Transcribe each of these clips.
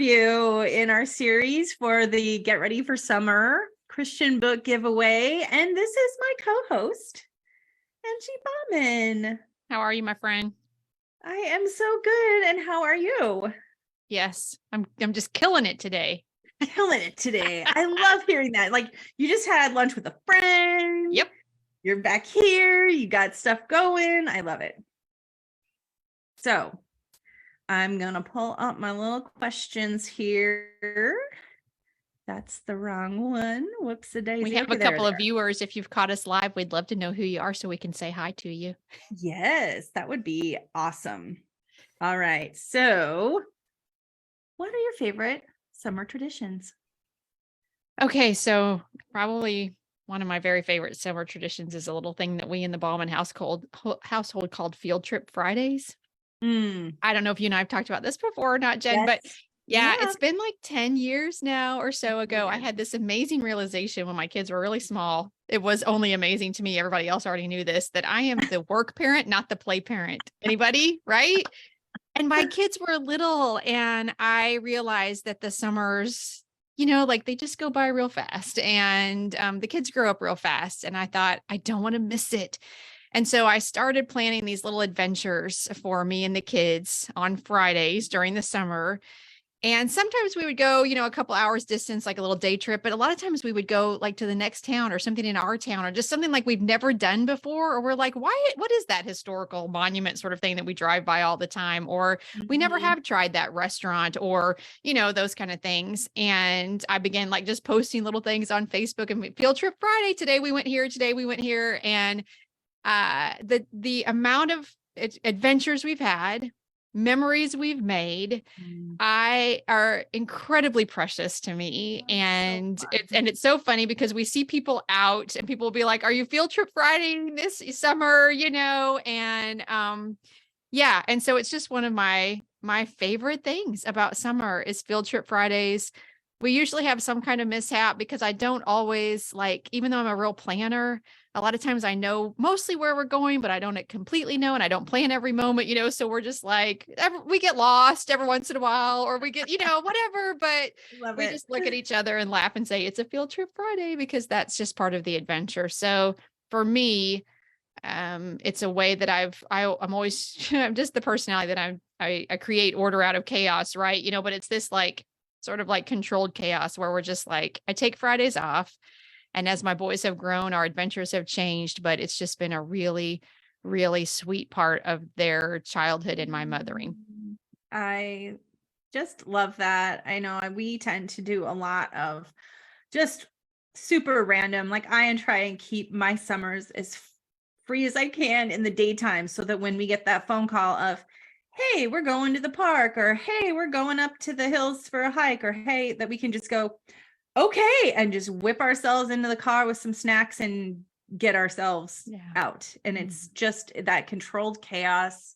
you in our series for the Get Ready for Summer Christian Book Giveaway. And this is my co-host, Angie Baughman. How are you, my friend? I am so good. And how are you? Yes, I'm just killing it today. Killing it today. I love hearing that. Like, you just had lunch with a friend. Yep. You're back here. You got stuff going. I love it. So I'm going to pull up my little questions here. That's the wrong one. Whoops-a-daisy. We have a couple of viewers. If you've caught us live, we'd love to know who you are so we can say hi to you. Yes, that would be awesome. All right. So what are your favorite summer traditions? Okay, so probably one of my very favorite summer traditions is a little thing that we in the Baughman household called Field Trip Fridays. I don't know if you and I have talked about this before or not, Jen, but yeah, it's been like 10 years now or so ago. I had this amazing realization when my kids were really small. It was only amazing to me. Everybody else already knew this, that I am the work parent, not the play parent. Anybody? Right? And my kids were little, and I realized that the summers, like they just go by real fast, and the kids grow up real fast. And I thought, I don't want to miss it. And so I started planning these little adventures for me and the kids on Fridays during the summer. And sometimes we would go, a couple hours distance, like a little day trip. But a lot of times we would go like to the next town or something in our town, or just something like we've never done before. Or we're like, what is that historical monument sort of thing that we drive by all the time? Or we never have tried that restaurant, or, those kind of things. And I began like just posting little things on Facebook, and Field Trip Friday. Today we went here. And the amount of adventures we've had, memories we've made, are incredibly precious to me. And it's so funny because we see people out, and people will be like, are you Field Trip Friday this summer? And and so it's just one of my favorite things about summer is Field Trip Fridays. We usually have some kind of mishap because I don't always even though I'm a real planner, a lot of times I know mostly where we're going, but I don't completely know. And I don't plan every moment, so we're just we get lost every once in a while, or we get, whatever, but we just look at each other and laugh and say, it's a Field Trip Friday, because that's just part of the adventure. So for me, it's a way that I'm always I'm just the personality that I create order out of chaos, right? But it's this sort of controlled chaos where we're just I take Fridays off. And as my boys have grown, our adventures have changed, but it's just been a really, really sweet part of their childhood and my mothering. I just love that. I know we tend to do a lot of just super random. I try and keep my summers as free as I can in the daytime, so that when we get that phone call of, hey, we're going to the park, or hey, we're going up to the hills for a hike, or hey, that we can just go, okay, and just whip ourselves into the car with some snacks and get ourselves out. And it's just that controlled chaos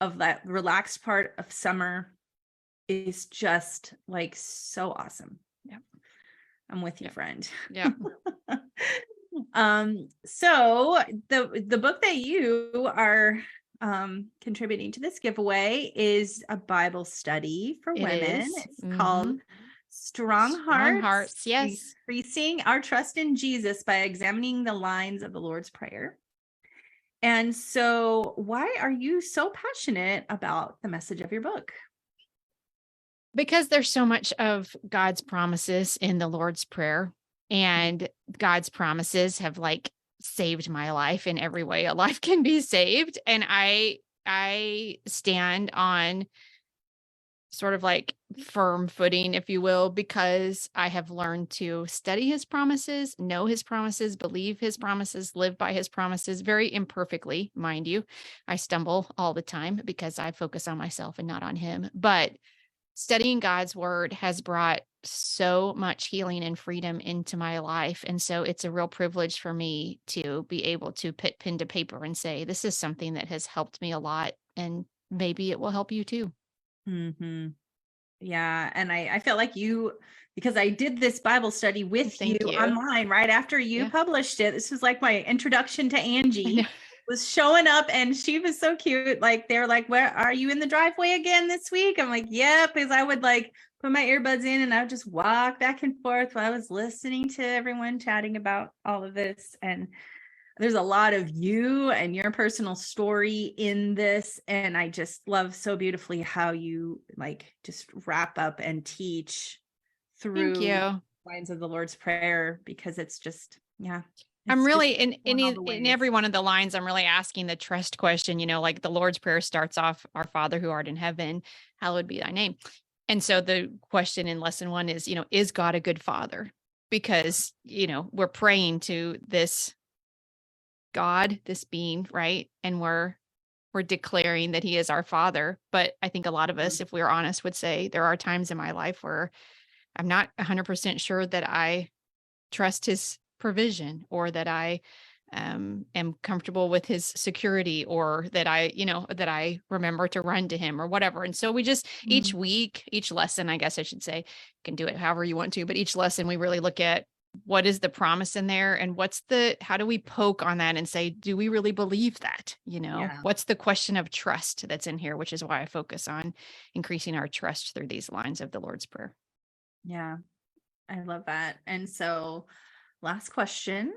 of that relaxed part of summer is just so awesome. Yeah. I'm with you, friend. Yeah. So the book that you are contributing to this giveaway is a Bible study for women. It's called Strong Hearts, yes. Increasing Our Trust in Jesus by Examining the Lines of the Lord's Prayer. And so why are you so passionate about the message of your book? Because there's so much of God's promises in the Lord's Prayer, and God's promises have saved my life in every way a life can be saved. And I stand on sort of firm footing, if you will, because I have learned to study his promises, know his promises, believe his promises, live by his promises, very imperfectly, mind you. I stumble all the time because I focus on myself and not on him. But studying God's word has brought so much healing and freedom into my life. And so it's a real privilege for me to be able to put pen to paper and say, this is something that has helped me a lot, and maybe it will help you too. Yeah. And I felt like because I did this Bible study with you online right after you published it. This was my introduction to Angie. Was showing up, and she was so cute. They're where are you in the driveway again this week? I'm yep, because I would put my earbuds in and I would just walk back and forth while I was listening to everyone chatting about all of this. And there's a lot of you and your personal story in this. And I just love so beautifully how you like just wrap up and teach Thank through you. lines of the Lord's Prayer, because it's just, yeah. I'm It's really just in going all the in ways. every one of the lines, I'm really asking the trust question, like the Lord's Prayer starts off, Our Father who art in heaven, hallowed be thy name. And so the question in lesson 1 is God a good father? Because, we're praying to this God, this being, right? And we're declaring that he is our father. But I think a lot of us, if we're honest, would say there are times in my life where I'm not 100% sure that I trust his provision, or that I am comfortable with his security, or that that I remember to run to him or whatever. And so we just, each week, each lesson, I guess I should say, you can do it however you want to, but each lesson we really look at what is the promise in there, and how do we poke on that and say, do we really believe that? Yeah. What's the question of trust that's in here, which is why I focus on increasing our trust through these lines of the Lord's Prayer. Yeah. I love that. And so, last question,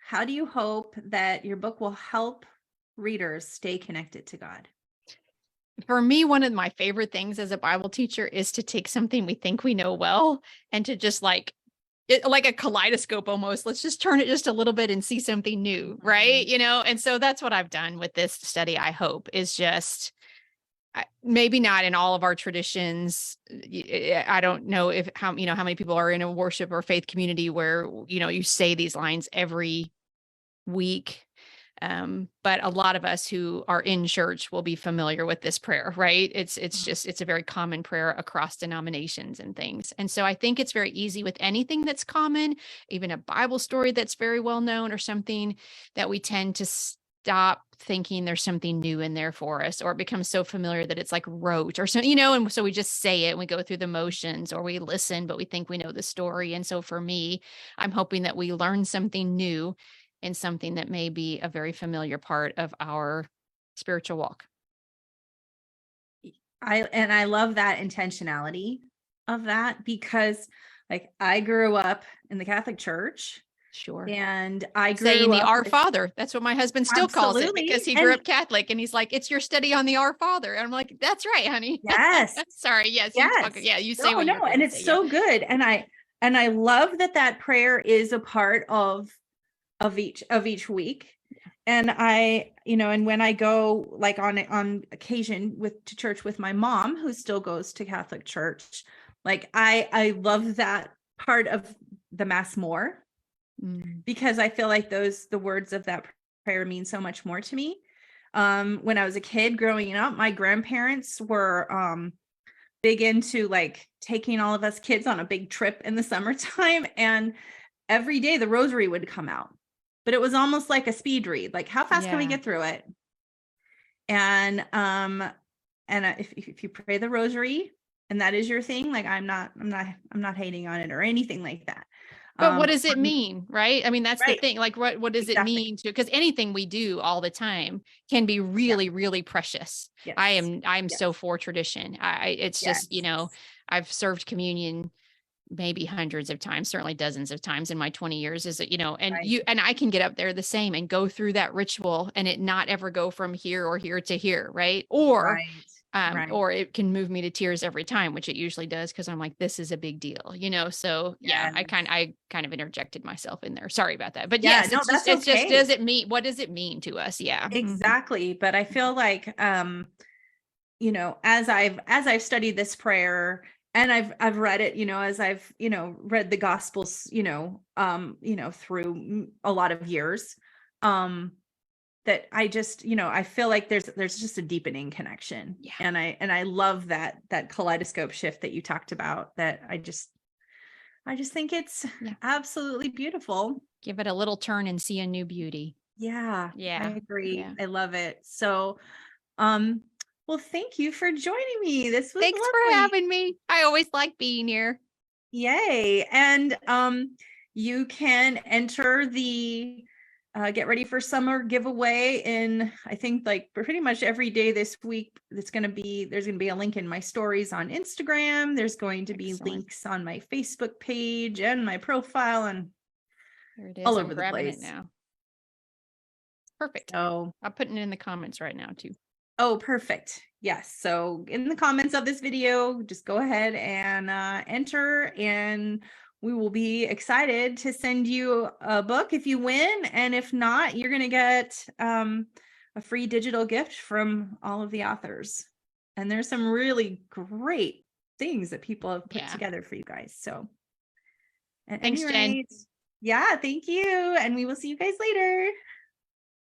how do you hope that your book will help readers stay connected to God? For me, one of my favorite things as a Bible teacher is to take something we think we know well and to just like a kaleidoscope almost. Let's just turn it just a little bit and see something new, right? And so that's what I've done with this study, I hope, is just maybe not in all of our traditions. I don't know how many people are in a worship or faith community where, you say these lines every week. But a lot of us who are in church will be familiar with this prayer, right? It's a very common prayer across denominations and things. And so I think it's very easy with anything that's common, even a Bible story that's very well known or something, that we tend to stop thinking there's something new in there for us, or it becomes so familiar that it's like rote or something, and so we just say it and we go through the motions, or we listen, but we think we know the story. And so for me, I'm hoping that we learn something new and something that may be a very familiar part of our spiritual walk. I love that intentionality of that, because like I grew up in the Catholic Church, Sure. and I Saying grew the up Our with, Father. That's what my husband still calls it, absolutely, because he and grew up Catholic, and he's like, it's your study on the Our Father. And I'm like, that's right, honey. yes, Sorry. Yes. You talk. yes, Yeah. You say what no, you're going and to it's say. Yeah. so good, and I love that prayer is a part of each week. And and when I go like on occasion to church with my mom, who still goes to Catholic church, like I love that part of the mass more, because I feel like the words of that prayer mean so much more to me. When I was a kid growing up, my grandparents were big into like taking all of us kids on a big trip in the summertime, and every day the rosary would come out, but it was almost like a speed read, like how fast can we get through it? And if you pray the rosary and that is your thing, like I'm not hating on it or anything like that. But what does it mean, right? I mean, that's the Right. thing. Like, what does it Exactly. mean to? Because anything we do all the time can be really, really precious. Yes. I'm Yes. so for tradition. It's just, Yes. I've served communion maybe hundreds of times, certainly dozens of times in my 20 years, is that, Right. and I can get up there the same and go through that ritual and it not ever go from here or here to here, right? Right. Right. Or it can move me to tears every time, which it usually does, because I'm like, this is a big deal, So yeah, Yes. I kind of interjected myself in there. Sorry about that. But Yeah, yes, no, that's it's just, okay. does it mean, what does it mean to us? Yeah. Exactly. But I feel like as I've studied this prayer, and I've read it, as I've read the gospels, through a lot of years, that I just I feel like there's just a deepening connection. Yeah. And I love that kaleidoscope shift that you talked about, that I just think it's absolutely beautiful. Give it a little turn and see a new beauty. Yeah. Yeah. I agree. Yeah. I love it. So well, thank you for joining me. This was Thanks for lovely. having me. I always like being here. Yay. And you can enter the get ready for summer giveaway in, I think, like pretty much every day this week. There's going to be a link in my stories on Instagram. There's going to be links on my Facebook page and my profile, and there it is. all I'm over the grabbing place it now. Perfect. So I'm putting it in the comments right now too. oh, perfect. Yes. So in the comments of this video, just go ahead and enter, and we will be excited to send you a book if you win. And if not, you're going to get a free digital gift from all of the authors. And there's some really great things that people have put together for you guys. So at thanks, any rate, Jen. yeah, thank you. And we will see you guys later.